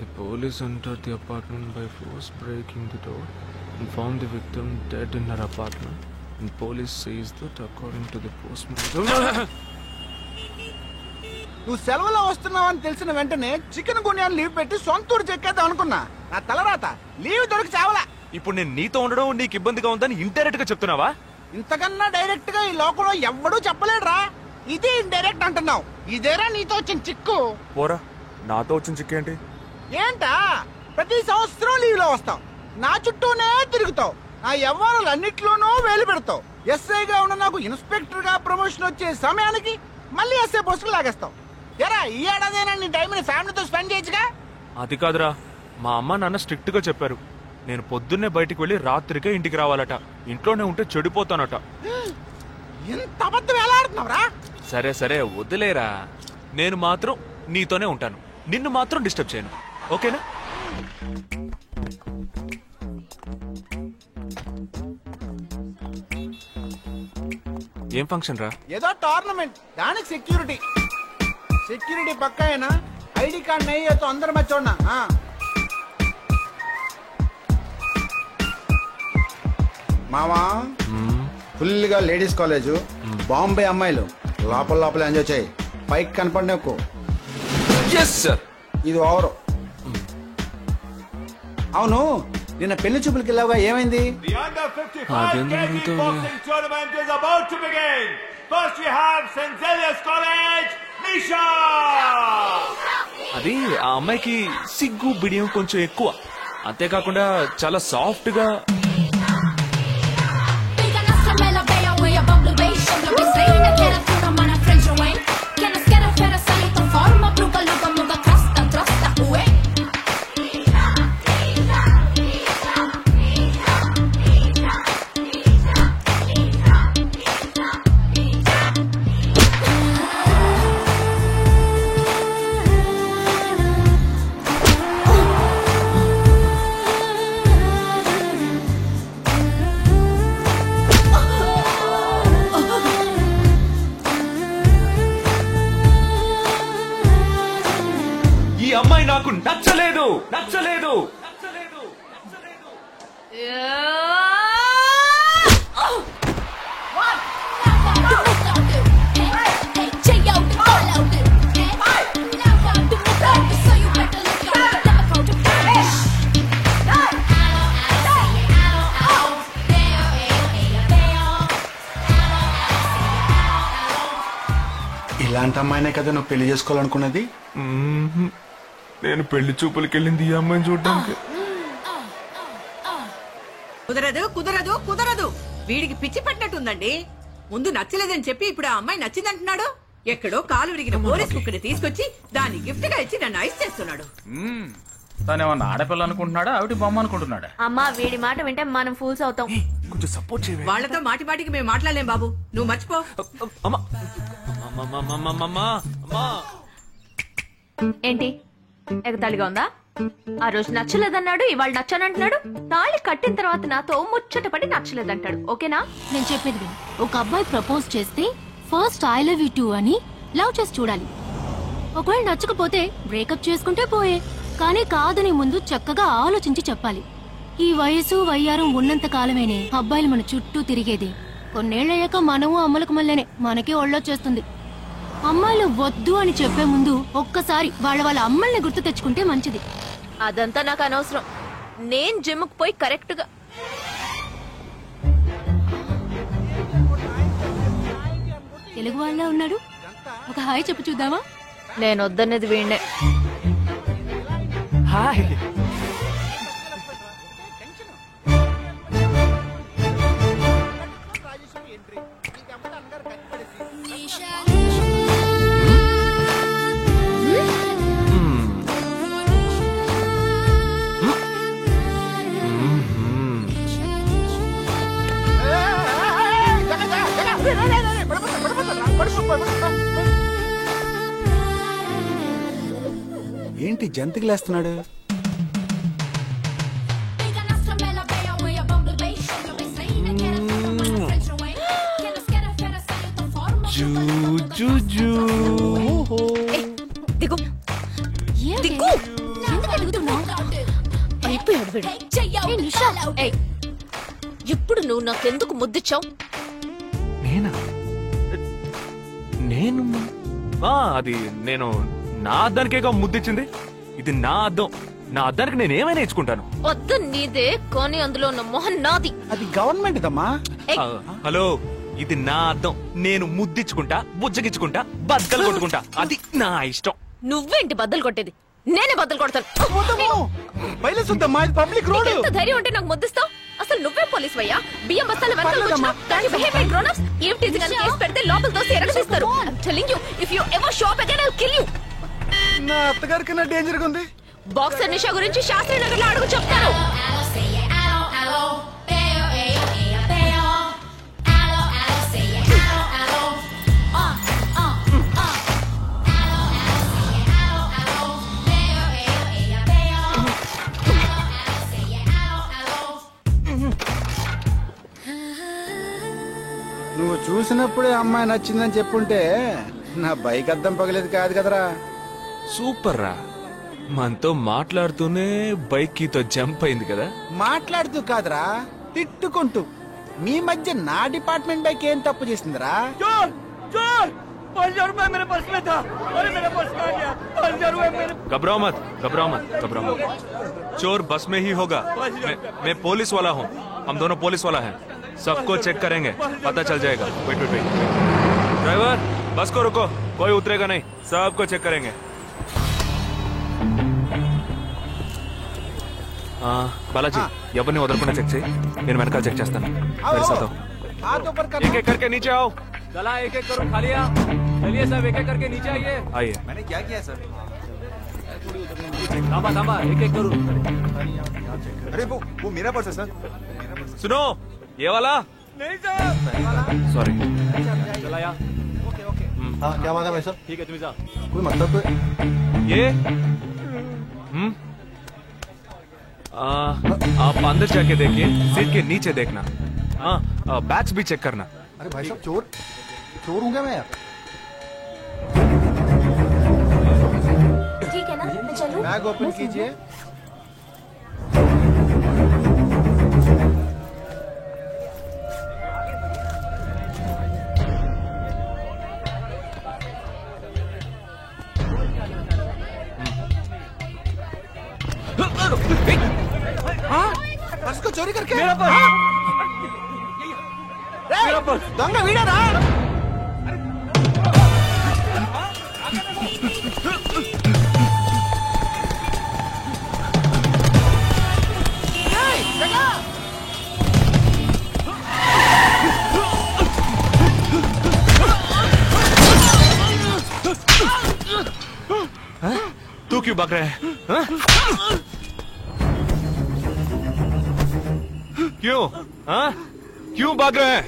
The police entered the apartment by force, breaking the door, and found the victim dead in her apartment. And police says that according to the postmortem. నువ్వు సెలవులో వస్తున్నావని తెలిసిన వెంటనే chicken గున్యాన్ని leave పెట్టి సొంత ఊరు చెక్కేద్దాం అనుకున్నా. నా తలరాత లీవ్ దొరికి చావలా. ఇప్పుడు నేను నీతో ఉండడం నీకు ఇబ్బందిగా ఉందని ఇండైరెక్ట్ గా చెప్తున్నావా? ఇంతకన్నా డైరెక్ట్ గా ఈ లోకంలో ఎవ్వడూ చెప్పలేడురా. ఇది ఇండైరెక్ట్ అంటున్నావు. ఇదేరా నీతో వచ్చిన చిక్కు. పోరా, నాతో వచ్చిన చిక్కు ఏంటి? ఏంటా ప్రతి సంవత్సరం లీవ్ లో వస్తావు, నా చుట్టూనే తిరుగుతావు, నా వ్యవహారాలన్నిట్లోనూ వేలు పెడతావు. ఎస్ఐగా ఉన్న నాకు ఇన్స్పెక్టర్ గా ప్రమోషన్ వచ్చే సమయానికి మళ్ళీ ఎస్ఐ పోస్టుకు లాగేస్తావు. ఎరా ఈ ఏడాదైనా నీ టైంని ఫ్యామిలీతో స్పెండ్ చేయొచ్చుగా. అది కాదురా, మా అమ్మ నాన్న స్ట్రిక్ట్ గా చెప్పారు. నేను పొద్దున్నే బయటికి వెళ్ళి రాత్రికే ఇంటికి రావాలట. ఇంట్లోనే ఉంటే చెడిపోతానట. ఎంత అబద్ధం ఎలా ఆడుతున్నావురా? సరే సరే వదిలేరా, నేను మాత్రం నీతోనే ఉంటాను. నిన్ను మాత్రం డిస్టర్బ్ చేయను, ఓకేనా? ఏం ఫంక్షన్ రా? ఏదో టోర్నమెంట్, దానికి సెక్యూరిటీ పక్కా అయినా ఐడి కార్డ్ నయ్యి తో అందరి మధ్య చూడనా. మావా ఫుల్ గా లేడీస్ కాలేజ్, బాంబే అమ్మాయిలు లోపల ఎంజాయ్ చేయి. పైకి కనపడినకు ఇది ఓవరు. అవును, నిన్న పెళ్లి చూపులకి వెళ్ళావా, ఏమైంది? అది ఆ అమ్మాయికి సిగ్గు బిడియం కొంచెం ఎక్కువ. అంతేకాకుండా చాలా సాఫ్ట్ గా. ఈ అమ్మాయి నాకు నచ్చలేదు. ఇలాంటి అమ్మాయినే కదా నువ్వు పెళ్లి చేసుకోవాలనుకున్నది? నేను పెళ్లి చూపులకి వెళ్ళింది ఈ అమ్మాయిని చూడడానికి. కుదరదు. వీడికి పిచ్చి పట్టినట్టుందండి. ముందు నచ్చలేదని చెప్పి ఇప్పుడు ఆ అమ్మాయి నచ్చిందంటున్నాడు. ఎక్కడో కాలు విరిగిన పోలీస్ కుక్కని తీసుకొచ్చి దాన్ని గిఫ్ట్ గా ఇచ్చి నన్ను ఐస్ చేస్తున్నాడు. తనేమన్నా ఆడపిల్ల అనుకుంటున్నాడా, ఆవిడ బొమ్మ అనుకుంటున్నాడా? అమ్మా, వీడి మాట వింటే మనం ఫూల్స్ అవుతాం. కొంచెం సపోర్ట్ చేయ. వాళ్ళతో మాటికి మేము మాట్లాడలేం బాబు, నువ్వు మర్చిపో. ఏంటి ఎగతాళిగా ఉందా? ఆ రోజు నచ్చలేదన్నాడు, ఇవాళ నచ్చానంటున్నాడు. తాళి కట్టిన తర్వాత నాతో ముచ్చటపడి నచ్చలేదంటాడు. ఓకేనా? నేను చెప్పేది విను. ఒక అబ్బాయి ప్రపోజ్ చేస్తే first I love you two అని లవ్ చేసి చూడాలి. ఒకవేళ నచ్చకపోతే బ్రేకప్ చేసుకుంటే పోయే. కానీ కాదని ముందు చక్కగా ఆలోచించి చెప్పాలి. ఈ వయసు వయ్యారం ఉన్నంత కాలమేనే అబ్బాయిలు మన చుట్టూ తిరిగేది. కొన్నేళ్లయ్యాక మనము అమ్మలకు మళ్ళీనే మనకే ఒళ్ళొచ్చేస్తుంది. అమ్మాయిలు వద్దు అని చెప్పే ముందు ఒక్కసారి వాళ్ళ అమ్మల్ని గుర్తు తెచ్చుకుంటే మంచిది. అదంతా నాకు అనవసరం. నేను జిమ్కి పోయి కరెక్ట్ గా తెలుగు వాళ్ళ ఉన్నాడు. ఒక హాయ్ చెప్పు చూద్దామా? నేను వద్దన్నది వీణ్ణే. హాయ్. ఏంటి జంతికి లేస్తున్నాడు? దిగు. ఎందుకు వీడు. ఏయ్, నిషా. ఏయ్, ఇప్పుడు నువ్వు నాకెందుకు ముద్దిచ్చావు? నేనా? నేను అది నేను నా అద్దానికేగా ముద్దిచ్చింది. ఇది నా అద్దం. నా అద్దానికి నేనేమైనా ఇచ్చుకుంటాను. వద్దు నీదే, కానీ అందులో ఉన్న మొహన్ నాది. అది గవర్నమెంట్ దమ్మా. ఏయ్, హలో, ఇది నా అద్దం. నేను ముద్దిచ్చుకుంటా, బుజ్జగిచ్చుకుంటా, బద్దలు కొట్టుకుంటా. అది నా ఇష్టం. నువ్వేంటి బద్దలు కొట్టేది? నేనే బద్దలు కొడతాను. బయలుసుద్దమ్మా, ఇది పబ్లిక్ రోడ్. ఎంత ధైర్యం ఉంటే నాకు ముద్దిస్తావు? అసలు నువ్వే పోలీస్ వయ్యా? బియ్యం బస్తాల వెనకాల పర్లేదమ్మా. ఏం టీజింగ్ అని కేసు పెడితే లోపల తోసి ఎరగదీస్తారు. I'm telling you, if you ever show up again, I'll kill you. నా అత్తగారికి నా డేంజర్ గా ఉంది. బాక్సర్ నిషా గురించి శాస్త్రి నగర్ లో అడుగు చెప్తాను. నువ్వు చూసినప్పుడే అమ్మాయి నచ్చిందని చెప్పుంటే నా బైక్ అద్దం పగలేదు కాదు కదరా. సూపర్ రా. మనతో మాట్లాడుతూనే బైక్ కీతో జంప్ అయింది కదా. మాట్లాడుతూ కాదురా, తిట్టుకుంటూ. మీ మధ్య నా డిపార్ట్మెంట్ బైక్ ఏం తప్పు చేసిందిరా? घबराओ मत, घबराओ मत, घबराओ मत. चोर बस में ही होगा. मैं पुलिस वाला हूँ. हम दोनों पुलिस वाला हैं. सबको चेक करेंगे, पता चल जाएगा. Wait wait wait. ड्राइवर, बस को रुको. कोई उतरेगा नहीं. सबको चेक करेंगे. बालाजी, ఎవరిని వదలకుండా చెక్ చేయి. నేను వెనకాల చెక్ చేస్తాను. मेरे साथ आओ. हाथ ऊपर कर. एक एक करके नीचे आओ. चला एक एक करो खालिया. चलिए सब एक एक करके नीचे आइए. आइए. मैंने क्या किया सर? थांबा थांबा, एक एक करो. अरे वो मेरा पर्स है सर. सुनो, ये वाला नहीं सर. सॉरी. चला यार. हाँ क्या बात है भाई सर? ठीक है तुम्हें जा. कोई मतलब तो ये आप अंदर जाके देखिए. सीट के नीचे देखना. हाँ, बैग्स भी चेक करना. अरे भाई साहब चोर हूँ क्या मैं यार? ठीक है ना, मैं चलूं? बैग ओपन कीजिए. पर्स को चोरी करके मेरा पर्स. मेरा पर्स. दंग वीडरा. तू क्यों भाग रहा है? हाँ? क्यों? हाँ? क्यों भाग रहे हैं?